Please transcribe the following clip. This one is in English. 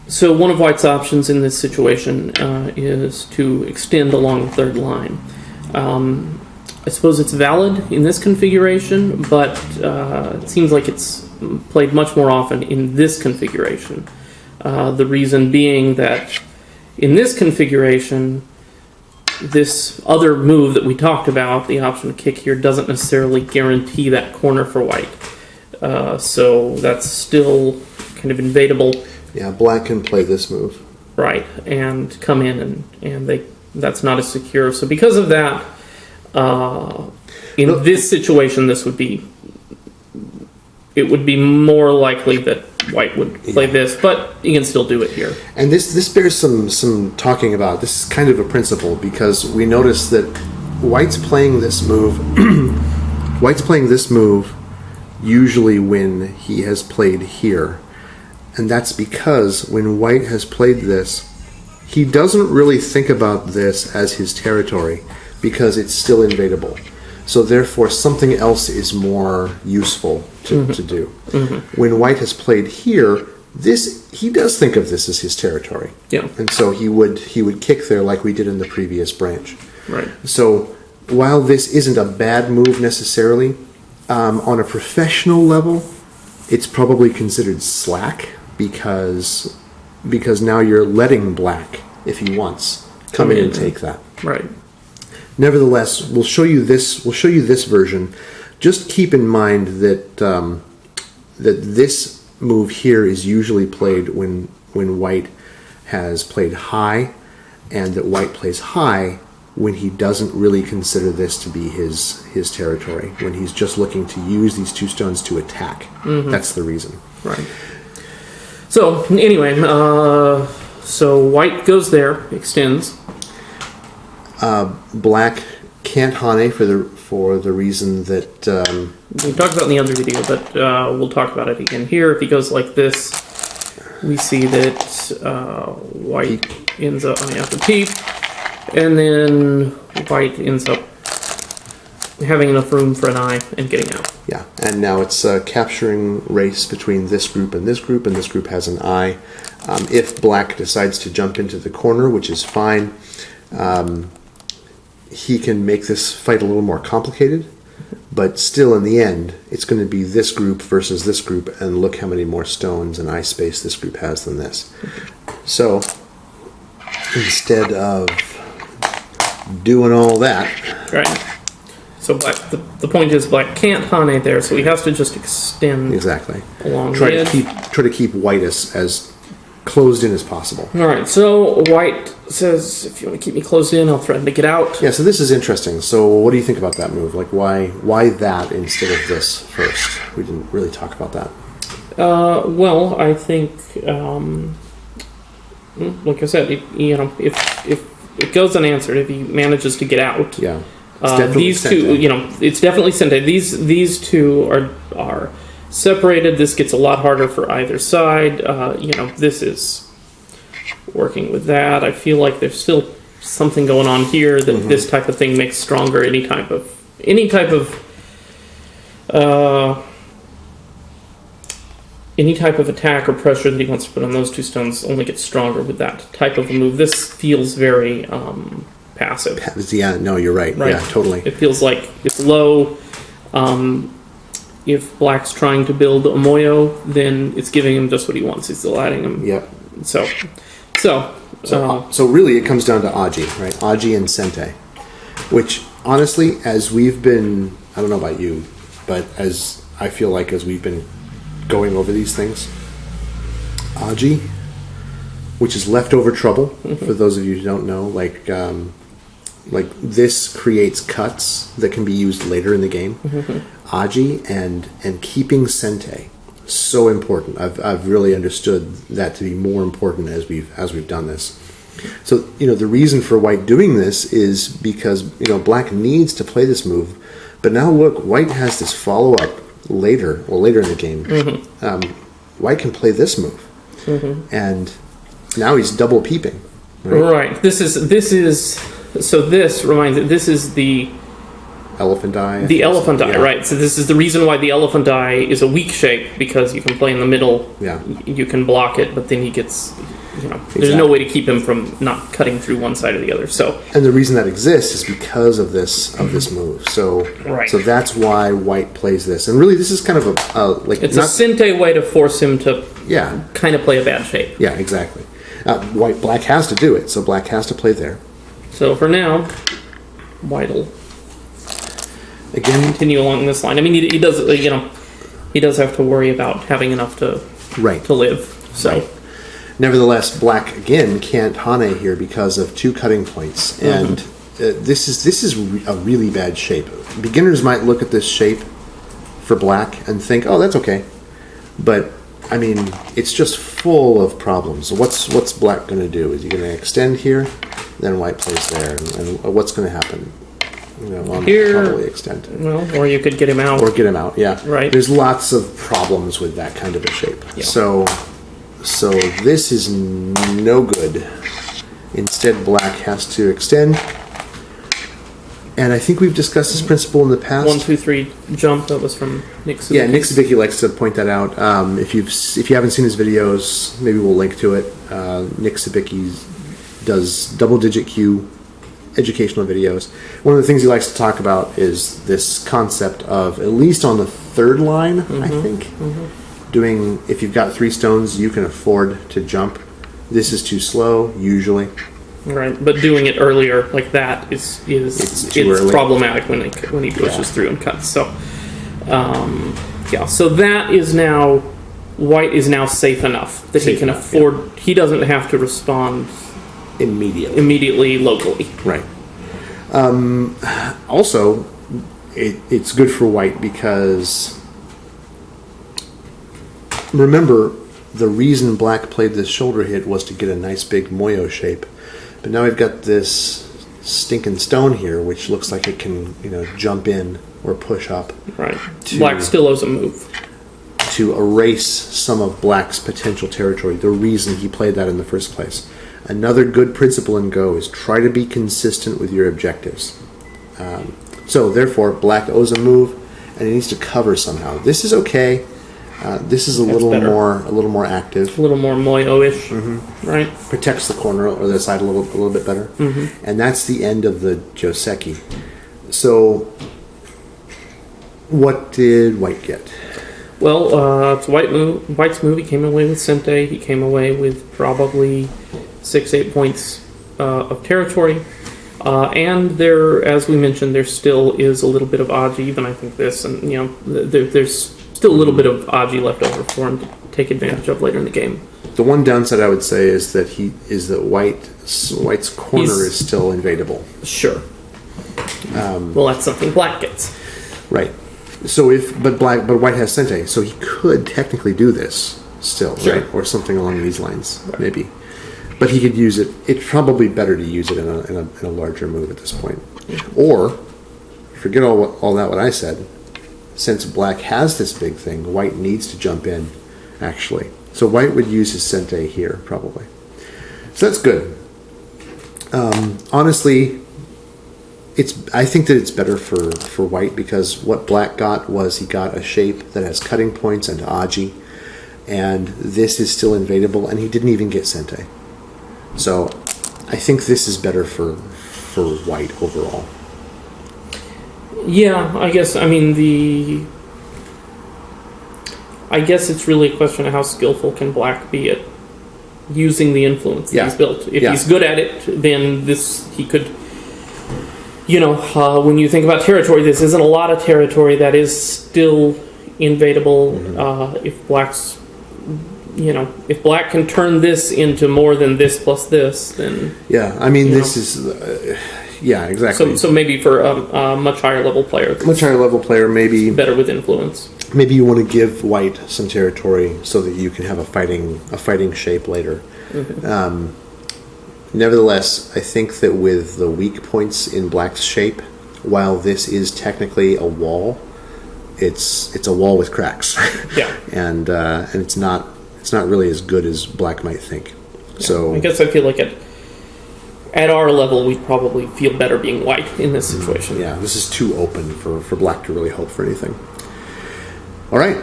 So one of White's options in this situation is to extend along the third line. I suppose it's valid in this configuration, but it seems like it's played much more often in this configuration. The reason being that in this configuration, this other move that we talked about, the option to kick here, doesn't necessarily guarantee that corner for White. So that's still kind of invadable. Yeah, Black can play this move. Right, and come in and that's not as secure. So because of that, in this situation, it would be more likely that White would play this, but you can still do it here. And this bears some talking about. This is kind of a principle, because we notice that White's playing this move. White's playing this move usually when he has played here. And that's because when White has played this, he doesn't really think about this as his territory, because it's still invadable. So therefore, something else is more useful to do. When White has played here, he does think of this as his territory. Yeah. And so he would kick there like we did in the previous branch. Right. So while this isn't a bad move necessarily, on a professional level, it's probably considered slack, because now you're letting Black, if he wants, come in and take that. Right. Nevertheless, we'll show you this version. Just keep in mind that that this move here is usually played when White has played high, and that White plays high when he doesn't really consider this to be his territory, when he's just looking to use these two stones to attack. That's the reason. Right. So anyway, so White goes there, extends. Black can't Hane for the reason that we talked about in the other video, but we'll talk about it again here. If he goes like this, we see that White ends up on the peep, and then White ends up having enough room for an eye and getting out. Yeah, and now it's a capturing race between this group, and this group has an eye. If Black decides to jump into the corner, which is fine, he can make this fight a little more complicated, but still in the end, it's going to be this group versus this group, and look how many more stones and eye space this group has than this. So, instead of doing all that... Right. So Black, the point is Black can't Hane there, so he has to just extend along the edge. Try to keep White as closed in as possible. All right, so White says, if you want to keep me closed in, I'll threaten to get out. Yeah, so this is interesting. So what do you think about that move? Like, why that instead of this first? We didn't really talk about that. Well, I think, like I said, if it goes unanswered, if he manages to get out, yeah, these two, it's definitely Sente. These two are separated. This gets a lot harder for either side. This is working with that. I feel like there's still something going on here that this type of thing makes stronger. Any type of attack or pressure that he wants to put on those two stones only gets stronger with that type of a move. This feels very passive. Yeah, no, you're right. Yeah, totally. It feels like it's low. If Black's trying to build a Moyo, then it's giving him just what he wants. It's still adding him. Yep. So really it comes down to Aji, right? Aji and Sente. Which, honestly, as we've been... I don't know about you, but as I feel like as we've been going over these things, Aji, which is leftover trouble, for those of you who don't know, like this creates cuts that can be used later in the game. Aji and keeping Sente, so important. I've really understood that to be more important as we've done this. So the reason for White doing this is because Black needs to play this move, but now look, White has this follow up later in the game. White can play this move, and now he's double peeping. Right. This is. So this reminds me. This is the elephant eye. The elephant eye, right? So this is the reason why the elephant eye is a weak shape, because you can play in the middle. Yeah. You can block it, but then he gets there's no way to keep him from not cutting through one side or the other. So, and the reason that exists is because of this move. So, Right. so that's why white plays this. And really, this is kind of it's a Sente way to force him to yeah, kind of play a bad shape. yeah, exactly. Black has to do it, so black has to play there. So for now, white will Again, continue along this line. I mean, he does, he does have to worry about having enough to right. live. So, Nevertheless, black again can't Hane here because of 2 cutting points, and this is a really bad shape. Beginners might look at this shape for black and think, "Oh, that's okay," but I mean, it's just full of problems. What's black going to do? Is he going to extend here? Then white plays there, and what's going to happen? Here, probably extend. well, or you could get him out. Or get him out, yeah. Right. There's lots of problems with that kind of a shape. Yeah. So this is no good. Instead, black has to extend. And I think we've discussed this principle in the past. 1, 2, 3 jump. That was from Nick Sabicki. Yeah, Nick Sabicki likes to point that out. If you haven't seen his videos, maybe we'll link to it. Nick Sabicki does double-digit Q educational videos. One of the things he likes to talk about is this concept of, at least on the 3rd line, I think, doing, if you've got 3 stones, you can afford to jump. This is too slow, usually. Right, but doing it earlier like that is It's too early. problematic when he pushes through and cuts. So, so that is now, white is now safe enough that he can afford. He doesn't have to respond immediately locally. Right. Also, it's good for white because, remember, the reason black played this shoulder hit was to get a nice big moyo shape. But now we've got this stinking stone here, which looks like it can, jump in or push up. Right. Black still owes a move to erase some of black's potential territory, the reason he played that in the first place. Another good principle in Go is try to be consistent with your objectives. So therefore, black owes a move, and it needs to cover somehow. This is okay. This is a little more active. a little more moyo-ish, right? Protects the corner or the side a little bit better. And that's the end of the Joseki. So, what did white get? Well, it's White's move. He came away with Sente. He came away with probably 6-8 points of territory. And there, as we mentioned, there still is a little bit of Aji. Even I think this, and there's still a little bit of Aji left over for him to take advantage of later in the game. The one downside I would say is that White's corner is still invadable. Sure. Well, that's something black gets. Right. So but white has Sente, so he could technically do this still, Sure. right? Or something along these lines, maybe. But he could use it. It's probably better to use it in a larger move at this point. Or forget all that what I said. Since black has this big thing, white needs to jump in, actually. So white would use his Sente here, probably. So that's good. Honestly, I think that it's better for white because what black got was he got a shape that has cutting points and Aji, and this is still invadable, and he didn't even get Sente. So I think this is better for white overall. Yeah, I guess. I mean, I guess it's really a question of how skillful can black be at using the influence that he's built. If he's good at it, then he could. When you think about territory, this isn't a lot of territory that is still invadable. If if black can turn this into more than this plus this, then this is. Yeah, exactly. So maybe for a much higher level player. Maybe better with influence. Maybe you want to give white some territory so that you can have a fighting shape later. Nevertheless, I think that with the weak points in black's shape, while this is technically a wall, it's a wall with cracks. Yeah, and it's not really as good as black might think. Yeah. So I guess I feel like at our level, we'd probably feel better being white in this situation. Yeah, this is too open for black to really hope for anything. All right.